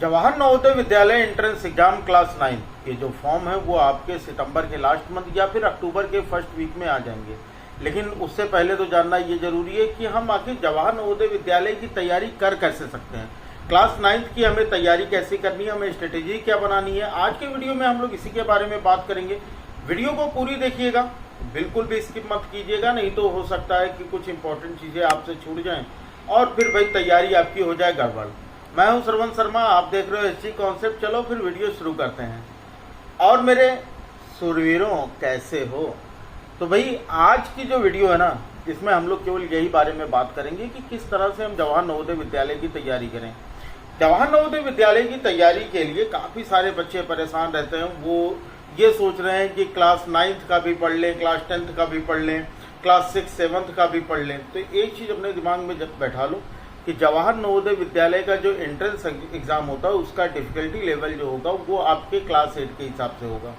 Jawahar Navodaya Vidyalaya entrance exam class 9 के जो form है वो आपके सितंबर के लास्ट मंथ या फिर अक्टूबर के फर्स्ट वीक में आ जाएंगे। लेकिन उससे पहले तो जानना ये जरूरी है कि हम आखिर जवाहर नवोदय विद्यालय की तैयारी कर कैसे सकते हैं, क्लास 9th की हमें तैयारी कैसे करनी है, हमें स्ट्रेटेजी क्या बनानी है। आज के वीडियो में हम लोग इसी के बारे में बात करेंगे। वीडियो को पूरी देखिएगा, बिल्कुल भी स्किप मत कीजिएगा, नहीं तो हो सकता है कि कुछ इंपॉर्टेंट चीज़ें आपसे छूट जाएं और फिर भाई तैयारी आपकी हो जाए गड़बड़। मैं हूं श्रवण शर्मा, आप देख रहे हो एसजी कॉन्सेप्ट। चलो फिर वीडियो शुरू करते हैं। और मेरे सुरवीरों कैसे हो? तो भाई आज की जो वीडियो है ना, इसमें हम लोग केवल यही बारे में बात करेंगे कि किस तरह से हम जवाहर नवोदय विद्यालय की तैयारी करें। जवाहर नवोदय विद्यालय की तैयारी के लिए काफ़ी सारे बच्चे परेशान रहते हैं। वो ये सोच रहे हैं कि क्लास 9th का भी पढ़ लें, क्लास 10th का भी पढ़ लें, क्लास 6 7th का भी पढ़ लें। तो एक चीज़ अपने दिमाग में जब बैठा लो कि जवाहर नवोदय विद्यालय का जो एंट्रेंस एग्जाम होता है उसका डिफिकल्टी लेवल जो होगा वो आपके क्लास 8 के हिसाब से होगा।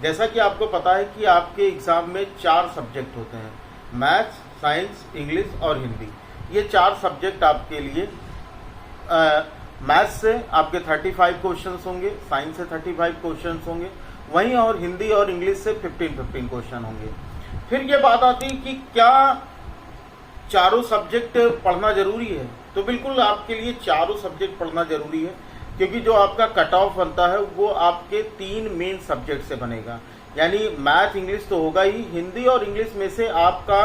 जैसा कि आपको पता है कि आपके एग्जाम में 4 सब्जेक्ट होते हैं, मैथ्स, साइंस, इंग्लिश और हिंदी। ये 4 सब्जेक्ट आपके लिए मैथ्स से आपके 35 क्वेश्चंस होंगे, साइंस से 35 क्वेश्चंस होंगे, वहीं और हिंदी और इंग्लिश से 15 क्वेश्चन होंगे। फिर ये बात आती है कि क्या चारों सब्जेक्ट पढ़ना जरूरी है? तो बिल्कुल आपके लिए चारों सब्जेक्ट पढ़ना जरूरी है, क्योंकि जो आपका कट ऑफ बनता है वो आपके 3 मेन सब्जेक्ट से बनेगा। यानी मैथ इंग्लिश तो होगा ही, हिंदी और इंग्लिश में से आपका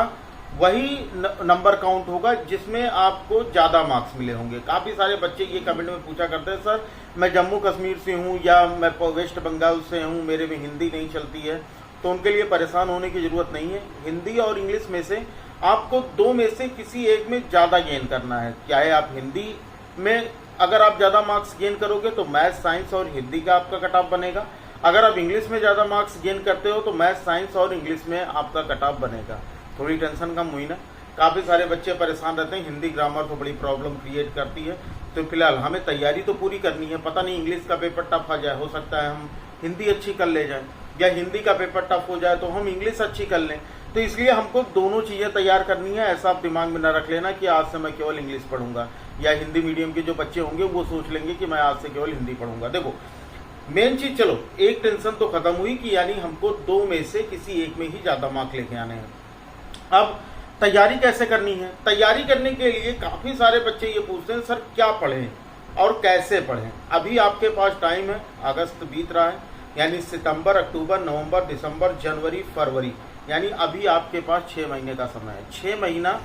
वही नंबर काउंट होगा जिसमें आपको ज़्यादा मार्क्स मिले होंगे। काफ़ी सारे बच्चे ये कमेंट में पूछा करते हैं, सर मैं जम्मू कश्मीर से हूँ या मैं वेस्ट बंगाल से हूँ, मेरे में हिंदी नहीं चलती है। तो उनके लिए परेशान होने की ज़रूरत नहीं है। हिंदी और इंग्लिश में से आपको 2 में से किसी एक में ज़्यादा गेन करना है। चाहे आप हिंदी में अगर आप ज़्यादा मार्क्स गेन करोगे तो मैथ्स, साइंस और हिंदी का आपका कट ऑफ बनेगा। अगर आप इंग्लिश में ज़्यादा मार्क्स गेन करते हो तो मैथ्स, साइंस और इंग्लिश में आपका कट ऑफ बनेगा। थोड़ी टेंशन कम हुई ना? काफ़ी सारे बच्चे परेशान रहते हैं, हिंदी ग्रामर तो बड़ी प्रॉब्लम क्रिएट करती है। तो फिलहाल हमें तैयारी तो पूरी करनी है। पता नहीं इंग्लिश का पेपर टफ आ जाए, हो सकता है हम हिंदी अच्छी कर ले जाएं, या हिंदी का पेपर टफ हो जाए तो हम इंग्लिश अच्छी कर लें। तो इसलिए हमको दोनों चीज़ें तैयार करनी है। ऐसा आप दिमाग में न रख लेना कि आज से मैं केवल इंग्लिश पढ़ूंगा, या हिंदी मीडियम के जो बच्चे होंगे वो सोच लेंगे कि मैं आज से केवल हिंदी पढ़ूंगा। देखो मेन चीज़, चलो एक टेंशन तो खत्म हुई कि यानी हमको 2 में से किसी एक में ही ज़्यादा मार्क लेके आने हैं। अब तैयारी कैसे करनी है? तैयारी करने के लिए काफ़ी सारे बच्चे ये पूछते हैं, सर क्या पढ़ें और कैसे पढ़ें? अभी आपके पास टाइम है, अगस्त बीत रहा है, यानी सितंबर, अक्टूबर, नवंबर, दिसंबर, जनवरी, फरवरी, यानी अभी आपके पास 6 महीने का समय है। 6 महीना,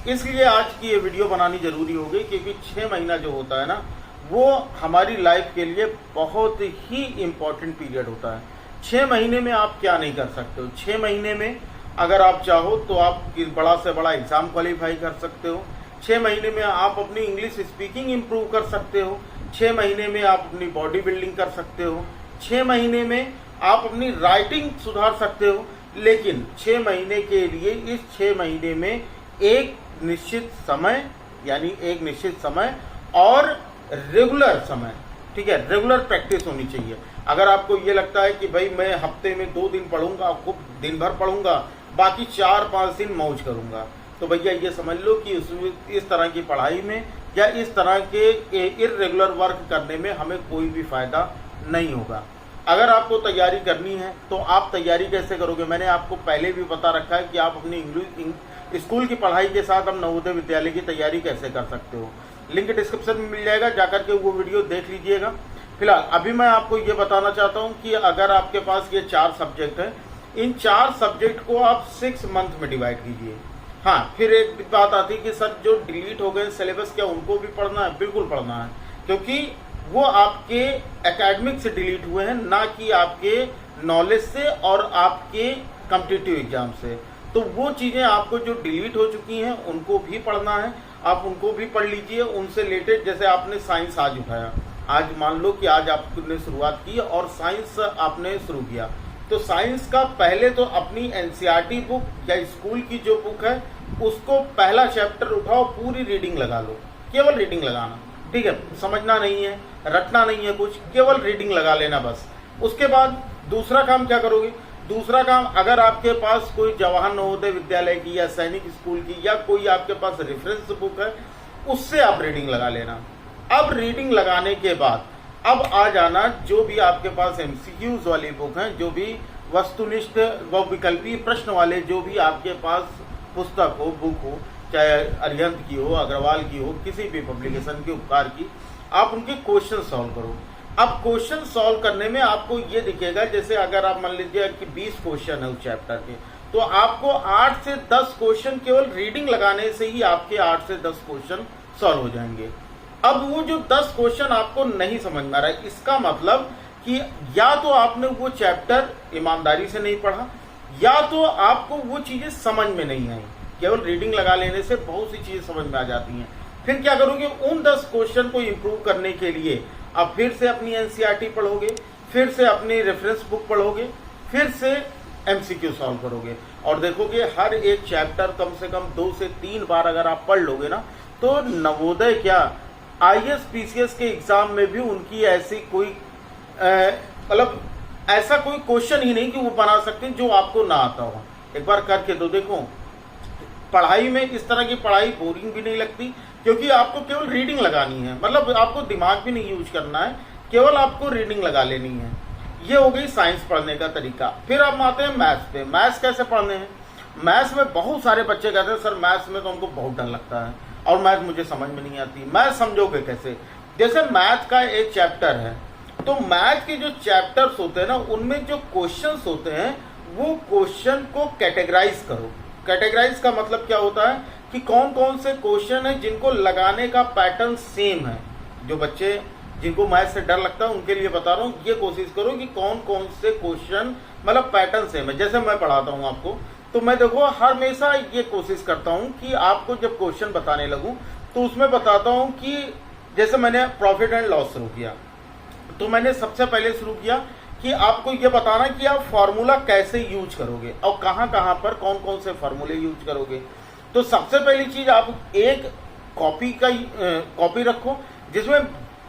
इसलिए आज की ये वीडियो बनानी जरूरी हो गई, क्योंकि 6 महीना जो होता है ना वो हमारी लाइफ के लिए बहुत ही इम्पोर्टेंट पीरियड होता है। 6 महीने में आप क्या नहीं कर सकते हो? 6 महीने में अगर आप चाहो तो आप बड़ा से बड़ा एग्जाम क्वालिफाई कर सकते हो। 6 महीने में आप अपनी इंग्लिश स्पीकिंग इंप्रूव कर सकते हो। 6 महीने में आप अपनी बॉडी बिल्डिंग कर सकते हो। 6 महीने में आप अपनी राइटिंग सुधार सकते हो। लेकिन 6 महीने के लिए, इस 6 महीने में एक निश्चित समय, यानी एक निश्चित समय और रेगुलर समय, ठीक है, रेगुलर प्रैक्टिस होनी चाहिए। अगर आपको ये लगता है कि भाई मैं हफ्ते में 2 दिन पढ़ूंगा, खूब दिन भर पढ़ूंगा, बाकी 4-5 दिन मौज करूंगा, तो भैया ये समझ लो कि इस तरह की पढ़ाई में या इस तरह के इर्रेगुलर वर्क करने में हमें कोई भी फायदा नहीं होगा। अगर आपको तैयारी करनी है तो आप तैयारी कैसे करोगे? मैंने आपको पहले भी बता रखा है कि आप अपनी स्कूल की पढ़ाई के साथ हम नवोदय विद्यालय की तैयारी कैसे कर सकते हो। लिंक डिस्क्रिप्शन में मिल जाएगा, जाकर के वो वीडियो देख लीजिएगा। फिलहाल अभी मैं आपको ये बताना चाहता हूँ कि अगर आपके पास ये 4 सब्जेक्ट हैं, इन 4 सब्जेक्ट को आप 6 मंथ में डिवाइड कीजिए। हाँ, फिर एक बात आती है कि सर जो डिलीट हो गए सिलेबस, क्या उनको भी पढ़ना है? बिल्कुल पढ़ना है, क्योंकि वो आपके एकेडमिक से डिलीट हुए हैं, ना कि आपके नॉलेज से और आपके कॉम्पिटिटिव एग्जाम से। तो वो चीज़ें आपको जो डिलीट हो चुकी हैं उनको भी पढ़ना है, आप उनको भी पढ़ लीजिए। उनसे रिलेटेड, जैसे आपने साइंस आज उठाया, आज मान लो कि आज आपने शुरुआत की और साइंस आपने शुरू किया, तो साइंस का पहले तो अपनी एनसीईआरटी बुक या स्कूल की जो बुक है उसको पहला चैप्टर उठाओ, पूरी रीडिंग लगा लो। केवल रीडिंग लगाना, ठीक है, समझना नहीं है, रटना नहीं है कुछ, केवल रीडिंग लगा लेना बस। उसके बाद दूसरा काम क्या करोगे? दूसरा काम, अगर आपके पास कोई जवाहर नवोदय विद्यालय की या सैनिक स्कूल की या कोई आपके पास रेफरेंस बुक है, उससे आप रीडिंग लगा लेना। अब रीडिंग लगाने के बाद अब आ जाना जो भी आपके पास एमसीक्यूज वाली बुक है, जो भी वस्तुनिष्ठ व विकल्पीय प्रश्न वाले जो भी आपके पास पुस्तक हो, बुक हो, चाहे अरिहंत की हो, अग्रवाल की हो, किसी भी पब्लिकेशन की, उपकार की, आप उनके क्वेश्चन सॉल्व करो। अब क्वेश्चन सॉल्व करने में आपको ये दिखेगा, जैसे अगर आप मान लीजिए कि 20 क्वेश्चन है उस चैप्टर के, तो आपको 8 से 10 क्वेश्चन केवल रीडिंग लगाने से ही आपके 8 से 10 क्वेश्चन सॉल्व हो जाएंगे। अब वो जो 10 क्वेश्चन आपको नहीं समझ में आ रहा है, इसका मतलब कि या तो आपने वो चैप्टर ईमानदारी से नहीं पढ़ा, या तो आपको वो चीजें समझ में नहीं आई। केवल रीडिंग लगा लेने से बहुत सी चीजें समझ में आ जाती हैं। फिर क्या करोगे, उन 10 क्वेश्चन को इंप्रूव करने के लिए आप फिर से अपनी एनसीईआरटी पढ़ोगे, फिर से अपनी रेफरेंस बुक पढ़ोगे, फिर से एमसीक्यू सॉल्व करोगे, और देखोगे हर एक चैप्टर कम से कम 2 से 3 बार अगर आप पढ़ लोगे ना, तो नवोदय क्या आईएएस पीसीएस के एग्जाम में भी उनकी ऐसी कोई मतलब ऐसा कोई क्वेश्चन ही नहीं कि वो बना सकते जो आपको ना आता हो। एक बार करके तो देखो, पढ़ाई में इस तरह की पढ़ाई बोरिंग भी नहीं लगती, क्योंकि आपको केवल रीडिंग लगानी है, मतलब आपको दिमाग भी नहीं यूज करना है, केवल आपको रीडिंग लगा लेनी है। ये हो गई साइंस पढ़ने का तरीका। फिर आप आते हैं मैथ्स पे। मैथ्स कैसे पढ़ने हैं? मैथ्स में बहुत सारे बच्चे कहते हैं सर मैथ्स में तो हमको बहुत डर लगता है और मैथ मुझे समझ में नहीं आती। मैथ समझोगे कैसे? जैसे मैथ का एक चैप्टर है, तो मैथ के जो चैप्टर्स होते हैं ना, उनमें जो क्वेश्चंस होते हैं वो क्वेश्चन को कैटेगराइज करो। कैटेगराइज का मतलब क्या होता है कि कौन कौन से क्वेश्चन है जिनको लगाने का पैटर्न सेम है। जो बच्चे जिनको मैथ से डर लगता है उनके लिए बता रहा हूँ, ये कोशिश करो कि कौन कौन से क्वेश्चन मतलब पैटर्न सेम है। जैसे मैं पढ़ाता हूँ आपको, तो मैं देखो हमेशा ये कोशिश करता हूँ कि आपको जब क्वेश्चन बताने लगूँ तो उसमें बताता हूँ कि जैसे मैंने प्रॉफिट एंड लॉस शुरू किया, तो मैंने सबसे पहले शुरू किया कि आपको ये बताना कि आप फार्मूला कैसे यूज करोगे और कहाँ कहाँ पर कौन कौन से फार्मूले यूज करोगे। तो सबसे पहली चीज, आप एक कॉपी रखो जिसमें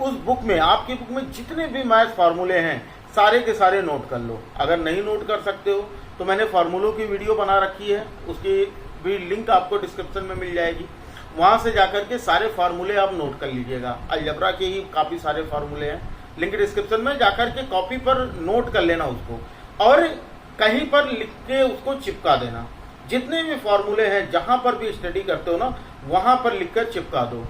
उस बुक में, आपकी बुक में जितने भी मैथ फार्मूले हैं सारे के सारे नोट कर लो। अगर नहीं नोट कर सकते हो तो मैंने फार्मूलों की वीडियो बना रखी है, उसकी भी लिंक आपको डिस्क्रिप्शन में मिल जाएगी, वहां से जाकर के सारे फार्मूले आप नोट कर लीजिएगा। अलजबरा के ही काफी सारे फार्मूले हैं, लिंक डिस्क्रिप्शन में जाकर के कॉपी पर नोट कर लेना उसको, और कहीं पर लिख के उसको चिपका देना। जितने भी फार्मूले हैं जहां पर भी स्टडी करते हो ना, वहां पर लिखकर चिपका दो।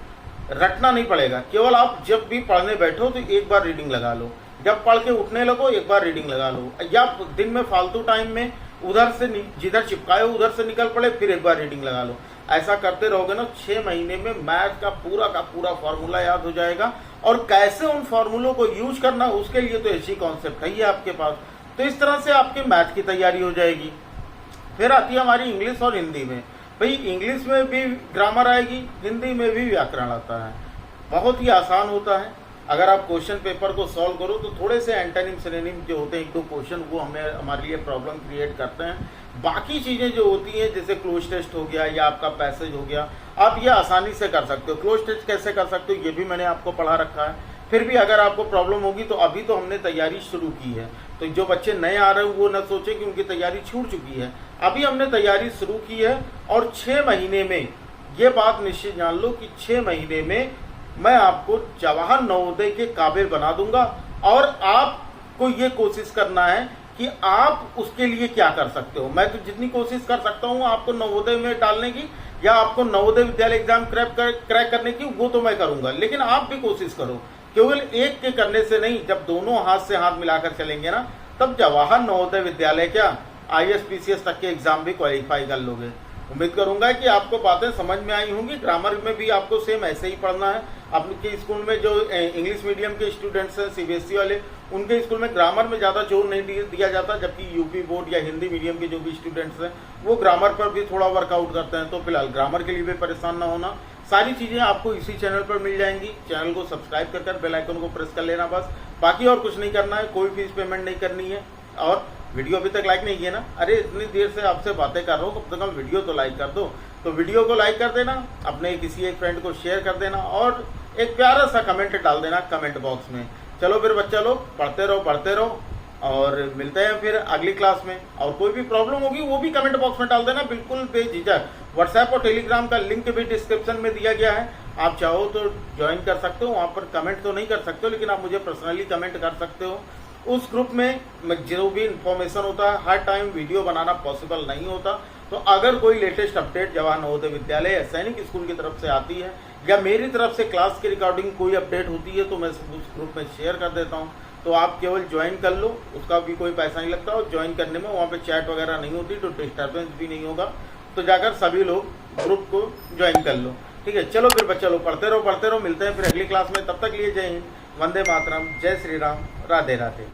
रटना नहीं पड़ेगा, केवल आप जब भी पढ़ने बैठो तो एक बार रीडिंग लगा लो, जब पढ़ के उठने लगो एक बार रीडिंग लगा लो, या दिन में फालतू टाइम में उधर से जिधर चिपकाए उधर से निकल पड़े फिर एक बार रीडिंग लगा लो। ऐसा करते रहोगे ना, 6 महीने में मैथ का पूरा फार्मूला याद हो जाएगा, और कैसे उन फार्मूलों को यूज करना उसके लिए तो ऐसी कॉन्सेप्ट है ही आपके पास। तो इस तरह से आपके मैथ की तैयारी हो जाएगी। फिर आती है हमारी इंग्लिश और हिंदी में। भाई इंग्लिश में भी ग्रामर आएगी, हिंदी में भी व्याकरण आता है। बहुत ही आसान होता है, अगर आप क्वेश्चन पेपर को सॉल्व करो तो थोड़े से एंटोनिम सिनोनिम जो होते हैं 1-2 क्वेश्चन वो हमारे लिए प्रॉब्लम क्रिएट करते हैं। बाकी चीजें जो होती हैं जैसे क्लोज टेस्ट हो गया या आपका पैसेज हो गया, आप ये आसानी से कर सकते हो। क्लोज टेस्ट कैसे कर सकते हो ये भी मैंने आपको पढ़ा रखा है। फिर भी अगर आपको प्रॉब्लम होगी तो अभी तो हमने तैयारी शुरू की है, तो जो बच्चे नए आ रहे हैं वो न सोचे कि उनकी तैयारी छूट चुकी है। अभी हमने तैयारी शुरू की है, और 6 महीने में ये बात निश्चित जान लो कि 6 महीने में मैं आपको जवाहर नवोदय के काबिल बना दूंगा। और आपको ये कोशिश करना है कि आप उसके लिए क्या कर सकते हो। मैं तो जितनी कोशिश कर सकता हूँ आपको नवोदय में डालने की या आपको नवोदय विद्यालय एग्जाम क्रैक करने की, वो तो मैं करूंगा, लेकिन आप भी कोशिश करो। केवल एक के करने से नहीं, जब दोनों हाथ से हाथ मिलाकर चलेंगे ना, तब जवाहर नवोदय विद्यालय क्या आईएएस पीसीएस तक के एग्जाम भी क्वालिफाई कर लोगे। उम्मीद करूंगा कि आपको बातें समझ में आई होंगी। ग्रामर में भी आपको सेम ऐसे ही पढ़ना है। आपके स्कूल में जो इंग्लिश मीडियम के स्टूडेंट्स हैं सीबीएसई वाले, उनके स्कूल में ग्रामर में ज़्यादा जोर नहीं दिया जाता, जबकि यूपी बोर्ड या हिंदी मीडियम के जो भी स्टूडेंट्स हैं वो ग्रामर पर भी थोड़ा वर्कआउट करते हैं। तो फिलहाल ग्रामर के लिए भी परेशान ना होना, सारी चीज़ें आपको इसी चैनल पर मिल जाएंगी। चैनल को सब्सक्राइब कर बेल आइकन को प्रेस कर लेना बस, बाकी और कुछ नहीं करना है, कोई फीस पेमेंट नहीं करनी है। और वीडियो अभी तक लाइक नहीं किया ना, अरे इतनी देर से आपसे बातें कर रहा हूँ, कम से कम वीडियो तो लाइक कर दो। तो वीडियो को लाइक कर देना, अपने किसी एक फ्रेंड को शेयर कर देना, और एक प्यारा सा कमेंट डाल देना कमेंट बॉक्स में। चलो फिर बच्चा लोग पढ़ते रहो, और मिलते हैं फिर अगली क्लास में। और कोई भी प्रॉब्लम होगी वो भी कमेंट बॉक्स में डाल देना, बिल्कुल बेझिझक। व्हाट्सएप और टेलीग्राम का लिंक भी डिस्क्रिप्शन में दिया गया है, आप चाहो तो ज्वाइन कर सकते हो। वहाँ पर कमेंट तो नहीं कर सकते हो, लेकिन आप मुझे पर्सनली कमेंट कर सकते हो। उस ग्रुप में जो भी इंफॉर्मेशन होता है, हर टाइम वीडियो बनाना पॉसिबल नहीं होता। तो अगर कोई लेटेस्ट अपडेट जवाहर नवोदय विद्यालय या सैनिक स्कूल की तरफ से आती है या मेरी तरफ से क्लास के रिकॉर्डिंग कोई अपडेट होती है तो मैं उस ग्रुप में शेयर कर देता हूँ। तो आप केवल ज्वाइन कर लो, उसका भी कोई पैसा नहीं लगता। और ज्वाइन करने में वहाँ पे चैट वगैरह नहीं होती, तो डिस्टर्बेंस भी नहीं होगा। तो जाकर सभी लोग ग्रुप को ज्वाइन कर लो, ठीक है। चलो फिर बच्चा लोग पढ़ते रहो, मिलते हैं फिर अगली क्लास में। तब तक लिए जय हिंद, वंदे मातरम, जय श्री राम, राधे राधे।